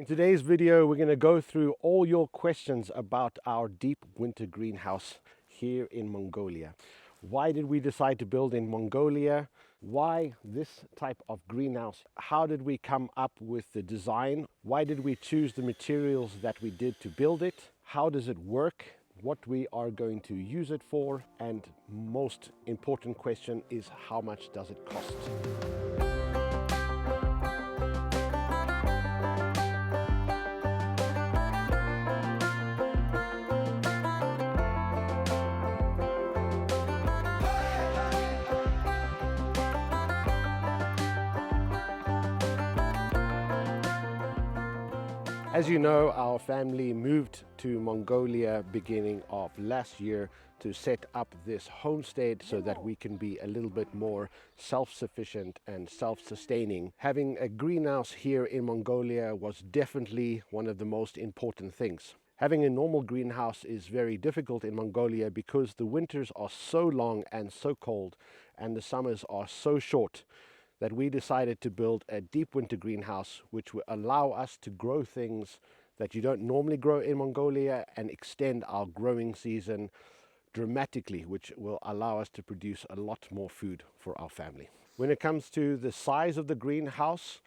In today's video, we're going to go through all your questions about our deep winter greenhouse here in Mongolia. Why did we decide to build in Mongolia? Why this type of greenhouse? How did we come up with the design? Why did we choose the materials that we did to build it? How does it work? What we are going to use it for? And most important question is, how much does it cost? As you know, our family moved to Mongolia beginning of last year to set up this homestead so that we can be a little bit more self-sufficient and self-sustaining. Having a greenhouse here in Mongolia was definitely one of the most important things. Having a normal greenhouse is very difficult in Mongolia because the winters are so long and so cold and the summers are so short, that we decided to build a deep winter greenhouse which will allow us to grow things that you don't normally grow in Mongolia and extend our growing season dramatically, which will allow us to produce a lot more food for our family. When it comes to the size of the greenhouse,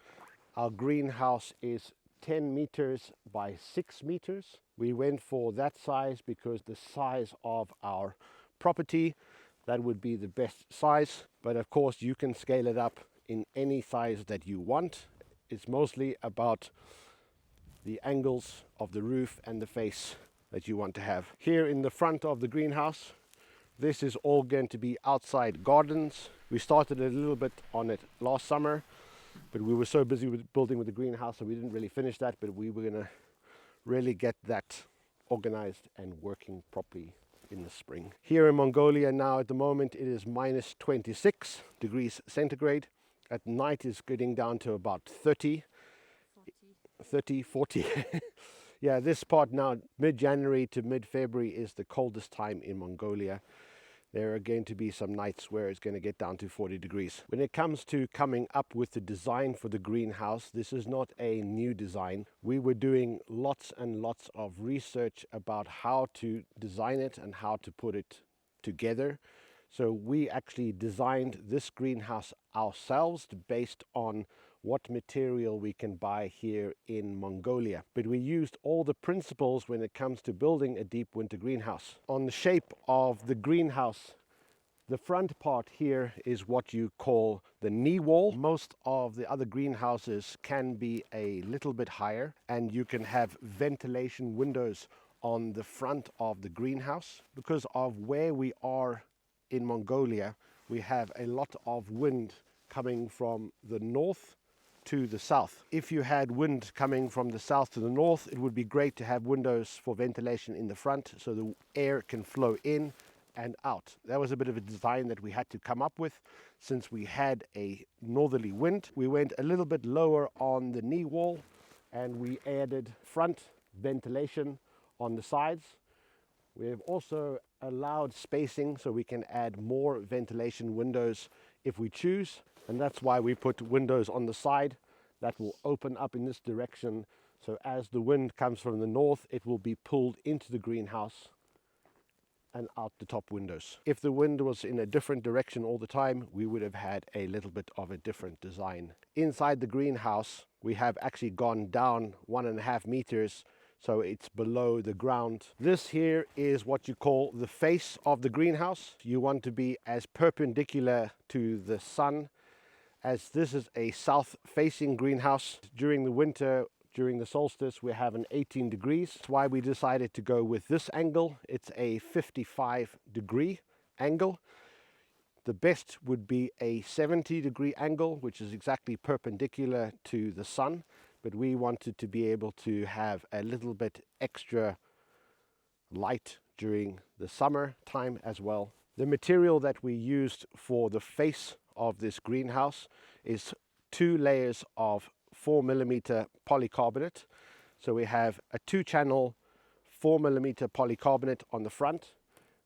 our greenhouse is 10 meters by 6 meters. We went for that size because the size of our property, that would be the best size. But of course you can scale it up in any size that you want. It's mostly about the angles of the roof and the face that you want to have. Here in the front of the greenhouse, this is all going to be outside gardens. We started a little bit on it last summer, but we were so busy with building with the greenhouse so we didn't really finish that, but we were gonna really get that organized and working properly in the spring. Here in Mongolia now at the moment it is minus 26 degrees centigrade. At night it's getting down to about 40. Yeah, this part now, mid-January to mid-February is the coldest time in Mongolia. There are going to be some nights where it's going to get down to 40 degrees. When it comes to coming up with the design for the greenhouse, this is not a new design. We were doing lots and lots of research about how to design it and how to put it together. So we actually designed this greenhouse ourselves based on what material we can buy here in Mongolia. But we used all the principles when it comes to building a deep winter greenhouse. On the shape of the greenhouse, the front part here is what you call the knee wall. Most of the other greenhouses can be a little bit higher, and you can have ventilation windows on the front of the greenhouse. Because of where we are in Mongolia, we have a lot of wind coming from the north to the south. If you had wind coming from the south to the north, it would be great to have windows for ventilation in the front so the air can flow in and out. That was a bit of a design that we had to come up with since we had a northerly wind. We went a little bit lower on the knee wall and we added front ventilation on the sides. We have also allowed spacing so we can add more ventilation windows if we choose, and that's why we put windows on the side that will open up in this direction, so as the wind comes from the north it will be pulled into the greenhouse and out the top windows. If the wind was in a different direction all the time, we would have had a little bit of a different design. Inside the greenhouse we have actually gone down 1.5 meters, so it's below the ground. This here is what you call the face of the greenhouse. You want to be as perpendicular to the sun, as this is a south-facing greenhouse. During the winter, during the solstice, we have an 18 degrees. That's why we decided to go with this angle. It's a 55-degree angle. The best would be a 70-degree angle, which is exactly perpendicular to the sun. But we wanted to be able to have a little bit extra light during the summer time as well. The material that we used for the face of this greenhouse is 2 layers of 4mm polycarbonate. So we have a 2-channel 4mm polycarbonate on the front.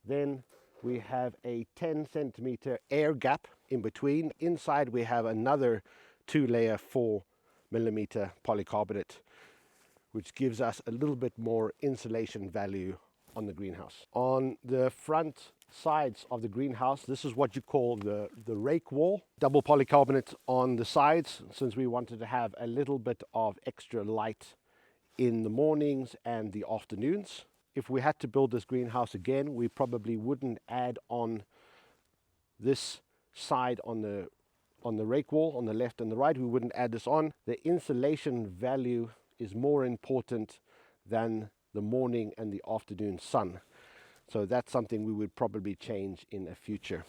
Then we have a 10cm air gap in between. Inside we have another 2-layer 4mm polycarbonate. which gives us a little bit more insulation value on the greenhouse. On the front sides of the greenhouse, this is what you call the rake wall. Double polycarbonate on the sides, since we wanted to have a little bit of extra light in the mornings and the afternoons. If we had to build this greenhouse again, we probably wouldn't add on this side on the rake wall on the left and the right. We wouldn't add this on. The insulation value is more important than the morning and the afternoon sun. So that's something we would probably change in the future.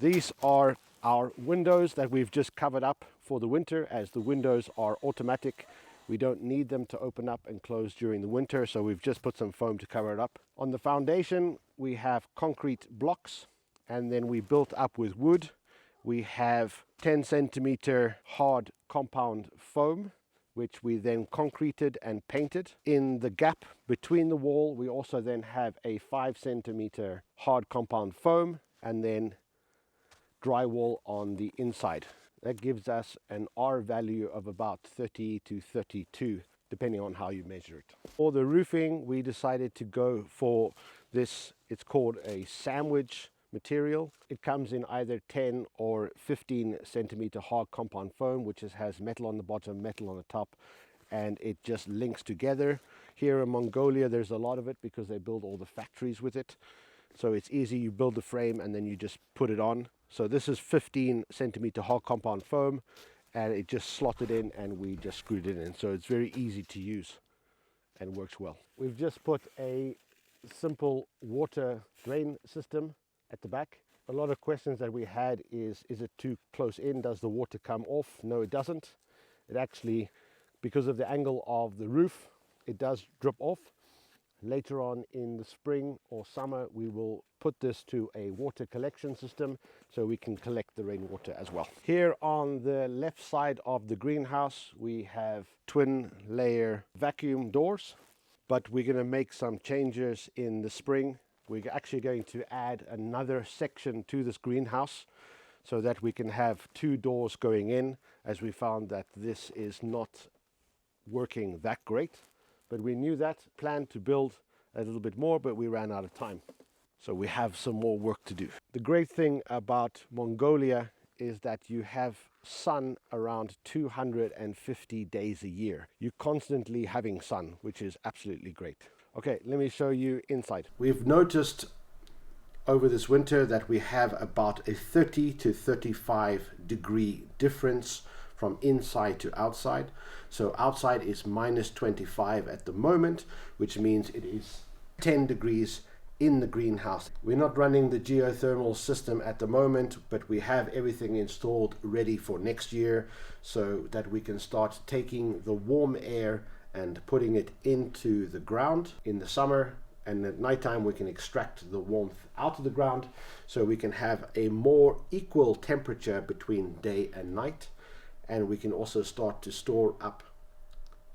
These are our windows that we've just covered up for the winter. As the windows are automatic, we don't need them to open up and close during the winter, so we've just put some foam to cover it up. On the foundation, we have concrete blocks, and then we built up with wood. We have 10 centimeter hard compound foam, which we then concreted and painted. In the gap between the wall, we also then have a 5 centimeter hard compound foam, and then drywall on the inside. That gives us an R value of about 30 to 32, depending on how you measure it. For the roofing, we decided to go for this, it's called a sandwich material. It comes in either 10 or 15 centimeter hard compound foam, which has metal on the bottom, metal on the top, and it just links together. Here in Mongolia, there's a lot of it because they build all the factories with it. So it's easy, you build the frame and then you just put it on. So this is 15 centimeter hard compound foam, and it just slotted in and we just screwed it in. So it's very easy to use and works well. We've just put a simple water drain system at the back. A lot of questions that we had is it too close in? Does the water come off? No, it doesn't. It actually, because of the angle of the roof, it does drip off. Later on in the spring or summer, we will put this to a water collection system so we can collect the rainwater as well. Here on the left side of the greenhouse, we have twin layer vacuum doors, but we're going to make some changes in the spring. We're actually going to add another section to this greenhouse so that we can have 2 doors going in, as we found that this is not working that great. But we knew that, planned to build a little bit more, but we ran out of time. So we have some more work to do. The great thing about Mongolia is that you have sun around 250 days a year. You're constantly having sun, which is absolutely great. Okay, let me show you inside. We've noticed over this winter that we have about a 30 to 35 degree difference from inside to outside. So outside is minus 25 at the moment, which means it is 10 degrees in the greenhouse. We're not running the geothermal system at the moment, but we have everything installed ready for next year so that we can start taking the warm air and putting it into the ground in the summer, and at nighttime we can extract the warmth out of the ground so we can have a more equal temperature between day and night. And we can also start to store up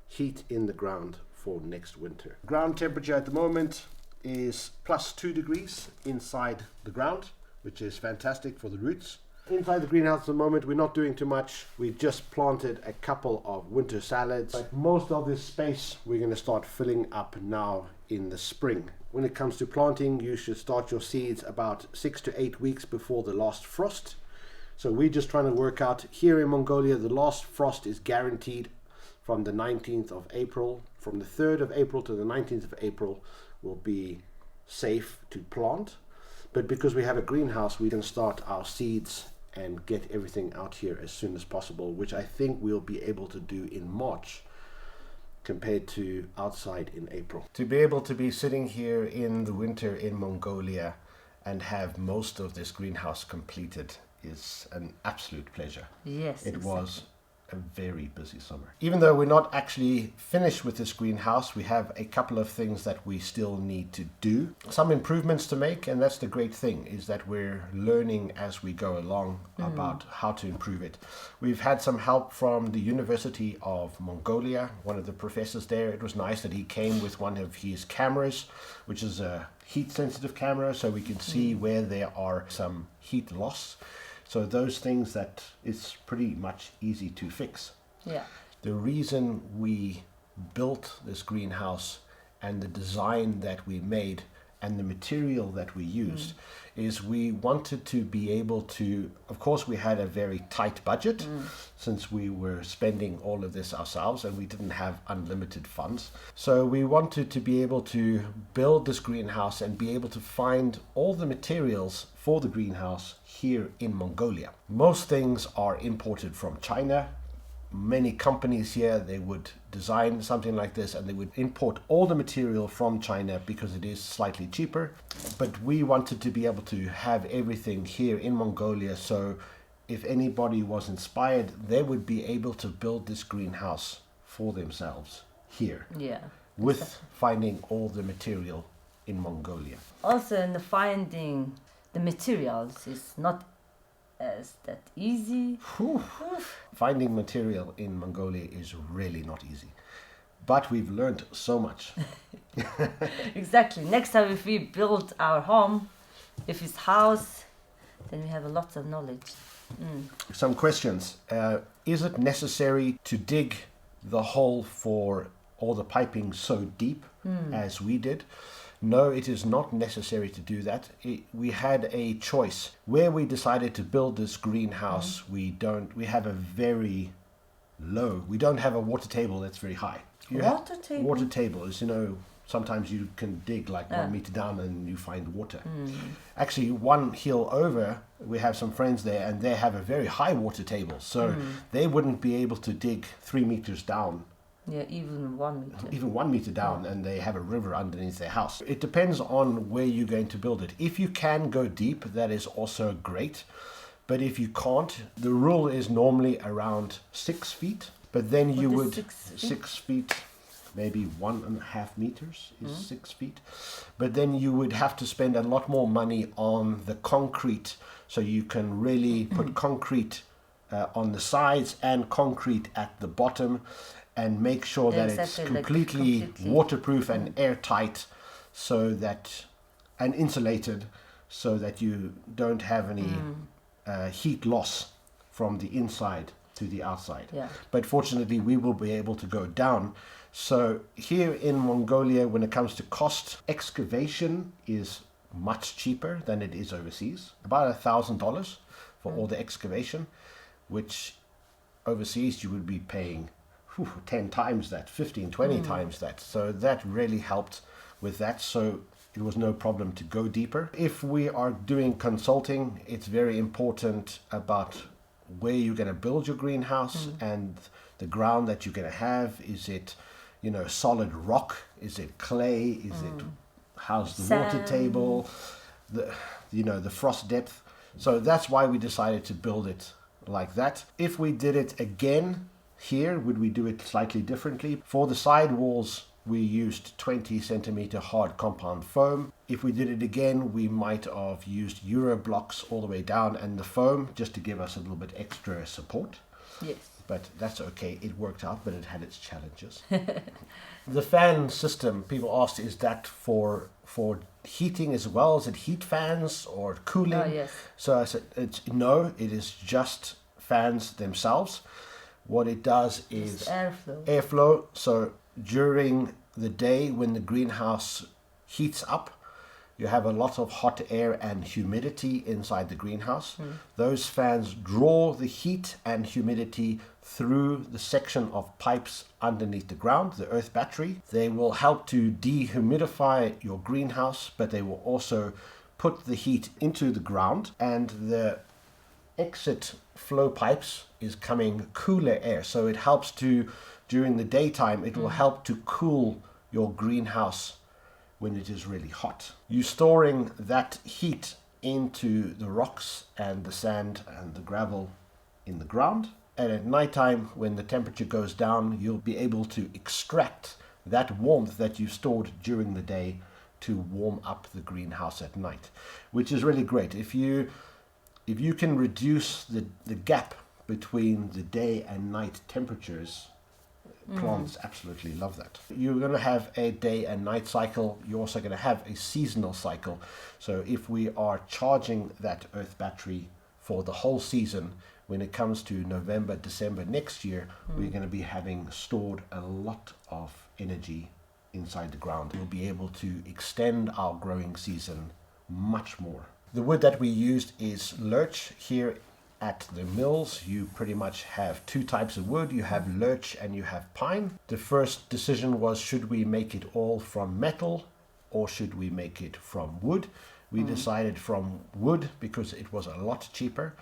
heat in the ground for next winter. Ground temperature at the moment is plus 2 degrees inside the ground, which is fantastic for the roots. Inside the greenhouse at the moment, we're not doing too much. We just planted a couple of winter salads. But most of this space we're going to start filling up now in the spring. When it comes to planting, you should start your seeds about 6 to 8 weeks before the last frost. So we're just trying to work out, here in Mongolia, the last frost is guaranteed from the 19th of April. From the 3rd of April to the 19th of April will be safe to plant. But because we have a greenhouse, we can start our seeds and get everything out here as soon as possible, which I think we'll be able to do in March compared to outside in April. To be able to be sitting here in the winter in Mongolia and have most of this greenhouse completed is an absolute pleasure. Yes, it exactly. was a very busy summer. Even though we're not actually finished with this greenhouse, we have a couple of things that we still need to do. Some improvements to make, and that's the great thing, is that we're learning as we go along about how to improve it. We've had some help from the University of Mongolia, one of the professors there. It was nice that he came with one of his cameras, which is a heat sensitive camera, so we can see where there are some heat loss. So those things that it's pretty much easy to fix. Yeah. The reason we built this greenhouse and the design that we made and the material that we used is we wanted to be able to, of course we had a very tight budget since we were spending all of this ourselves and we didn't have unlimited funds. So we wanted to be able to build this greenhouse and be able to find all the materials for the greenhouse here in Mongolia. Most things are imported from China. Many companies here, they would design something like this and they would import all the material from China because it is slightly cheaper. But we wanted to be able to have everything here in Mongolia, so if anybody was inspired, they would be able to build this greenhouse for themselves here. Yeah. With finding all the material in Mongolia. Also, in the finding the materials is not as that easy. Finding material in Mongolia is really not easy, but we've learned so much. Exactly. Next time if we build our home, if it's house, then we have a lot of knowledge. Some questions. Is it necessary to dig the hole for all the piping so deep as we did? No, it is not necessary to do that. We had a choice. Where we decided to build this greenhouse, we have a very low, we don't have a water table that's very high. Water table? Water table is, sometimes you can dig like 1 meter down and you find water. Actually, one hill over, we have some friends there and they have a very high water table. So they wouldn't be able to dig 3 meters down. Yeah, even 1 meter. Even 1 meter down, and they have a river underneath their house. It depends on where you're going to build it. If you can go deep, that is also great. But if you can't, the rule is normally around 6 feet. But then you would 6 feet, maybe 1.5 meters is 6 feet. But then you would have to spend a lot more money on the concrete, so you can really put concrete on the sides and concrete at the bottom. And make sure that it's completely waterproof and airtight, and insulated, so that you don't have any heat loss from the inside to the outside. Yeah. But fortunately, we will be able to go down. So here in Mongolia, when it comes to cost, excavation is much cheaper than it is overseas. About $1,000 for all the excavation, which overseas you would be paying 10 times that, 15, 20 times that. So that really helped with that. So it was no problem to go deeper. If we are doing consulting, it's very important about where you're going to build your greenhouse and the ground that you're going to have. Is it, solid rock? Is it clay? Is it, how's the water table? The frost depth. So that's why we decided to build it like that. If we did it again, here, would we do it slightly differently? For the side walls, we used 20 centimeter hard compound foam. If we did it again, we might have used Euro blocks all the way down and the foam just to give us a little bit extra support. Yes. But that's okay. It worked out, but it had its challenges. The fan system, people asked, is that for heating as well? Is it heat fans or cooling? Oh, yes. So I said, no, it is just fans themselves. What it does is airflow. So during the day when the greenhouse heats up, you have a lot of hot air and humidity inside the greenhouse. Those fans draw the heat and humidity through the section of pipes underneath the ground, the earth battery. They will help to dehumidify your greenhouse, but they will also put the heat into the ground, and the exit flow pipes is coming cooler air, so it helps to, during the daytime, it will help to cool your greenhouse when it is really hot. You're storing that heat into the rocks and the sand and the gravel in the ground, and at nighttime when the temperature goes down, you'll be able to extract that warmth that you stored during the day to warm up the greenhouse at night, which is really great. If you can reduce the gap between the day and night temperatures, plants absolutely love that. You're going to have a day and night cycle. You're also going to have a seasonal cycle. So if we are charging that earth battery for the whole season, when it comes to November, December next year, we're going to be having stored a lot of energy inside the ground. We'll be able to extend our growing season much more. The wood that we used is lurch. Here at the mills, you pretty much have two types of wood. You have lurch and you have pine. The first decision was, should we make it all from metal or should we make it from wood? We decided from wood because it was a lot cheaper.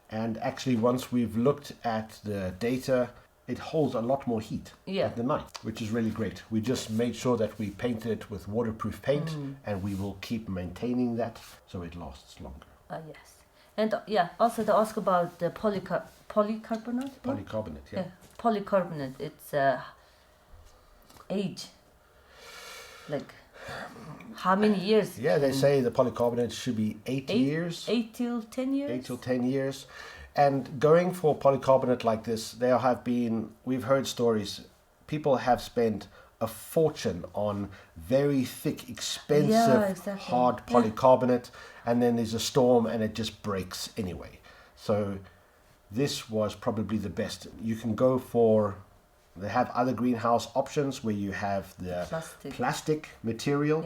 And actually, once we've looked at the data, it holds a lot more heat at the night, which is really great. We just made sure that we painted it with waterproof paint, and we will keep maintaining that so it lasts longer. Yes. And also to ask about the polycarbonate? Polycarbonate, yeah. Polycarbonate, it's age, like how many years? Yeah, they say the polycarbonate should be 8 years. 8 till 10 years? 8 till 10 years. And going for polycarbonate like this, we've heard stories, people have spent a fortune on very thick, expensive, hard polycarbonate, and then there's a storm and it just breaks anyway. So this was probably the best. You can go for, they have other greenhouse options where you have the plastic material,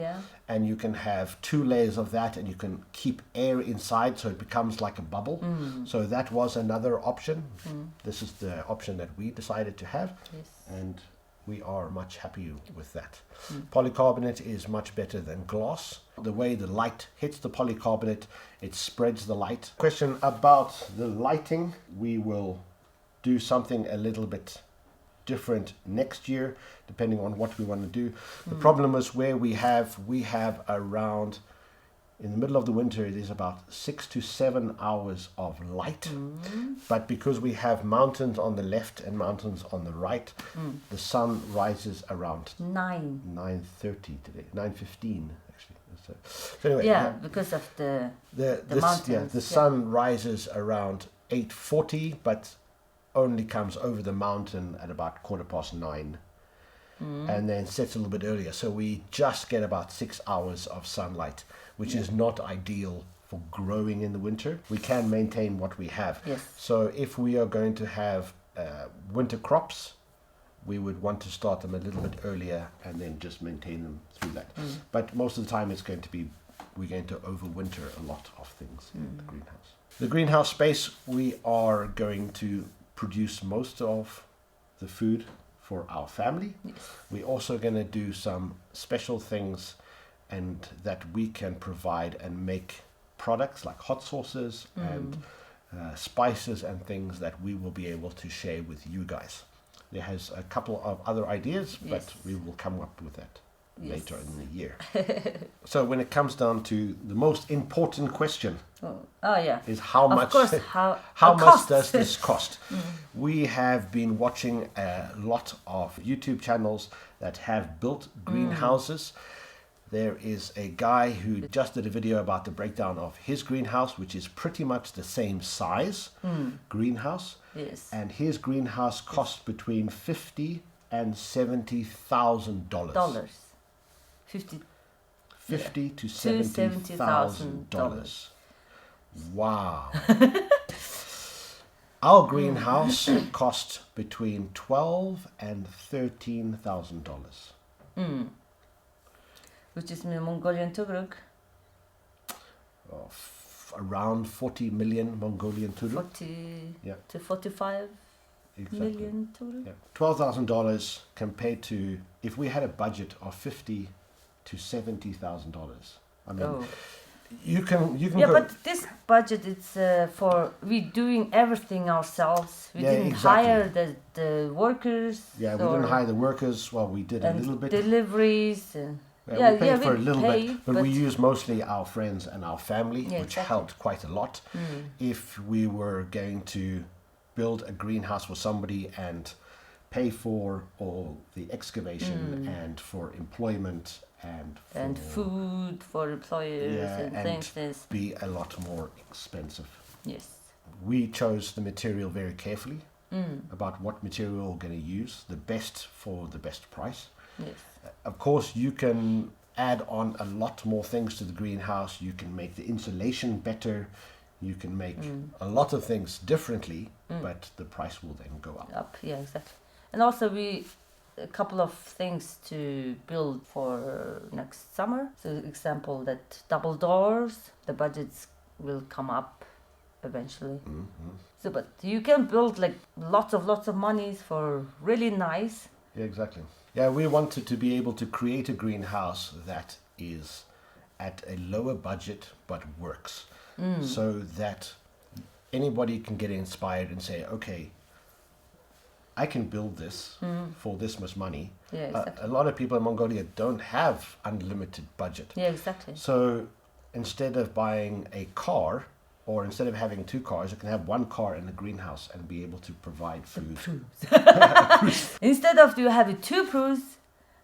and you can have 2 layers of that and you can keep air inside so it becomes like a bubble. So that was another option. This is the option that we decided to have, and we are much happier with that. Polycarbonate is much better than glass. The way the light hits the polycarbonate, it spreads the light. Question about the lighting, we will do something a little bit different next year depending on what we want to do. The problem is where we have around, in the middle of the winter, it is about 6 to 7 hours of light, but because we have mountains on the left and mountains on the right, the sun rises around 9:30 today, 9:15 actually. So anyway, because of the mountains. The sun rises around 8:40, but only comes over the mountain at about 9:15, and then sets a little bit earlier. So we just get about 6 hours of sunlight, which is not ideal for growing in the winter. We can maintain what we have. So if we are going to have winter crops, we would want to start them a little bit earlier and then just maintain them through that. But most of the time we're going to overwinter a lot of things in the greenhouse. The greenhouse space, we are going to produce most of the food for our family. We're also going to do some special things and that we can provide and make products like hot sauces and spices and things that we will be able to share with you guys. There has a couple of other ideas, but we will come up with that later in the year. So when it comes down to the most important question, is how much does this cost? We have been watching a lot of YouTube channels that have built greenhouses. There is a guy who just did a video about the breakdown of his greenhouse, which is pretty much the same size greenhouse, and his greenhouse cost between $50,000 and $70,000. $50,000 to $70,000. Wow. Our greenhouse cost between $12,000 and $13,000. Which is Mongolian Tugruk? Around 40 million Mongolian Tugruk. 40 to 45 million Tugruk. $12,000 compared to, if we had a budget of $50,000 to $70,000. I mean, you can go. But this budget is for we doing everything ourselves. We didn't hire the workers. We didn't hire the workers. Well, we did a little bit. Deliveries. We paid for a little bit, but we used mostly our friends and our family, which helped quite a lot. If we were going to build a greenhouse for somebody and pay for all the excavation and for employment and food for employers and things, be a lot more expensive. we chose the material very carefully about what material we're going to use, the best for the best price. Yes. Of course, you can add on a lot more things to the greenhouse. You can make the insulation better. You can make a lot of things differently, but the price will then go up. Yeah, exactly. And also a couple of things to build for next summer. So example that double doors, the budgets will come up eventually. So but you can build like lots of monies for really nice. Yeah, exactly. Yeah, we wanted to be able to create a greenhouse that is at a lower budget but works, so that anybody can get inspired and say, okay, I can build this for this much money. Yeah, exactly. A lot of people in Mongolia don't have unlimited budget. Yeah, exactly. So instead of buying a car, or instead of having 2 cars, you can have 1 car in the greenhouse and be able to provide food. Instead of you having 2 proofs,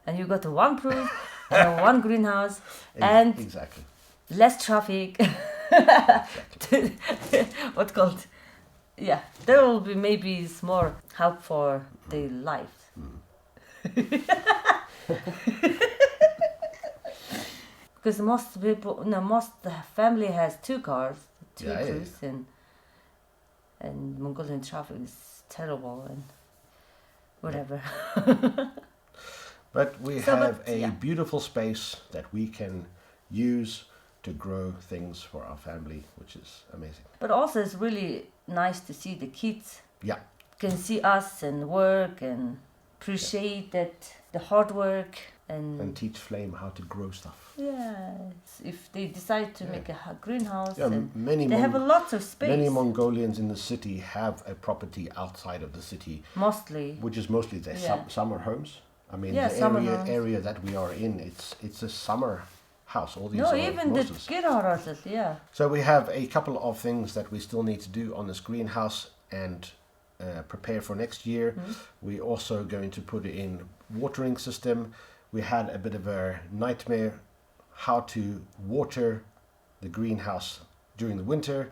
and you got 1 proof and 1 greenhouse, and Exactly. less traffic. What called? Yeah, there will be maybe more help for their life. Because most people, no, most family has 2 cars, 2 Yeah, yeah. proofs, and Mongolian traffic is terrible and whatever. But we So, have but, a yeah. beautiful space that we can use to grow things for our family, which is amazing. But also it's really nice to see the kids Yeah, can see us and work and appreciate that the hard work and teach Flame how to grow stuff. yeah, if they decide to make a greenhouse, Yeah, and many they have a lot of space. many Mongolians in the city have a property outside of the city, Mostly. which is mostly their Yeah. summer homes. I mean, Yeah, the summer homes. area that we are in, it's a summer house. All these No, are even the mosses. GAHT, yeah. So we have a couple of things that we still need to do on this greenhouse and prepare for next year. We're also going to put in watering system. We had a bit of a nightmare how to water the greenhouse during the winter,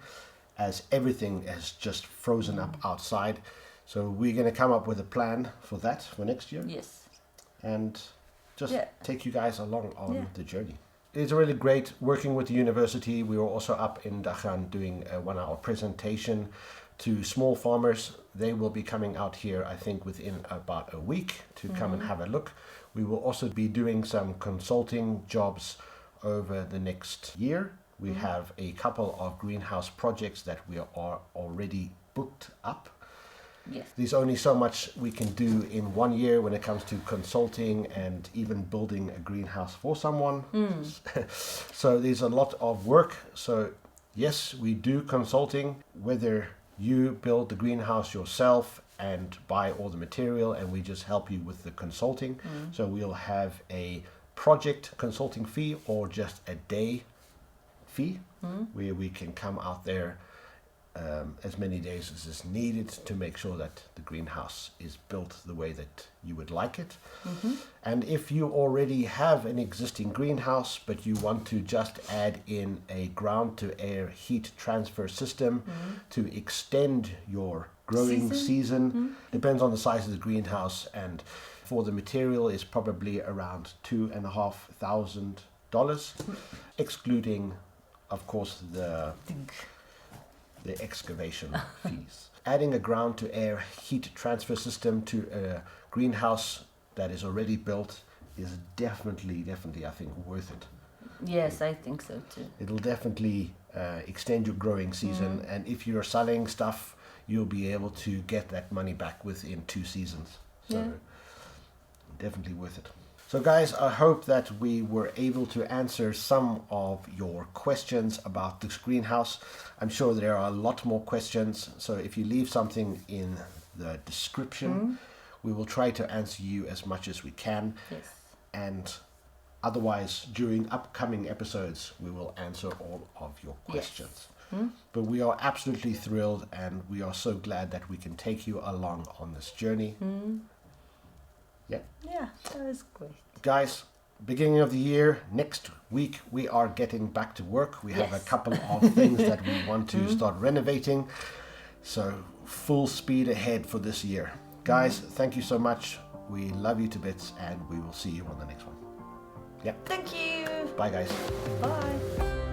as everything has just frozen up outside. So we're going to come up with a plan for that for next year, Yes. and just Yeah. take you guys along on Yeah. the journey. It's really great working with the university. We were also up in Dachan doing a 1-hour presentation to small farmers. They will be coming out here, I think, within about a week to come and have a look. We will also be doing some consulting jobs over the next year. We have a couple of greenhouse projects that we are already booked up. Yes. There's only so much we can do in 1 year when it comes to consulting and even building a greenhouse for someone. So there's a lot of work. So yes, we do consulting, whether you build the greenhouse yourself and buy all the material and we just help you with the consulting. So we'll have a project consulting fee or just a day fee where we can come out there as many days as is needed to make sure that the greenhouse is built the way that you would like it. And if you already have an existing greenhouse but you want to just add in a ground to air heat transfer system to extend your growing season, depends on the size of the greenhouse, and for the material is probably around $2,500, excluding of course the excavation fees. Adding a ground to air heat transfer system to a greenhouse that is already built is definitely I think worth it. Yes, I think so too. It'll definitely extend your growing season, and if you're selling stuff you'll be able to get that money back within 2 seasons. So definitely worth it. So guys, I hope that we were able to answer some of your questions about this greenhouse. I'm sure there are a lot more questions, so if you leave something in the description, we will try to answer you as much as we can. Yes. And otherwise, during upcoming episodes, we will answer all of your questions. But we are absolutely thrilled, and we are so glad that we can take you along on this journey. Yeah. Yeah, that was great. Guys, beginning of the year, next week we are getting back to work. We have a Yes. couple of things that we want to start renovating. So full speed ahead for this year. Guys, thank you so much. We love you to bits, and we will see you on the next one. Yeah. Thank you. Bye guys. Bye.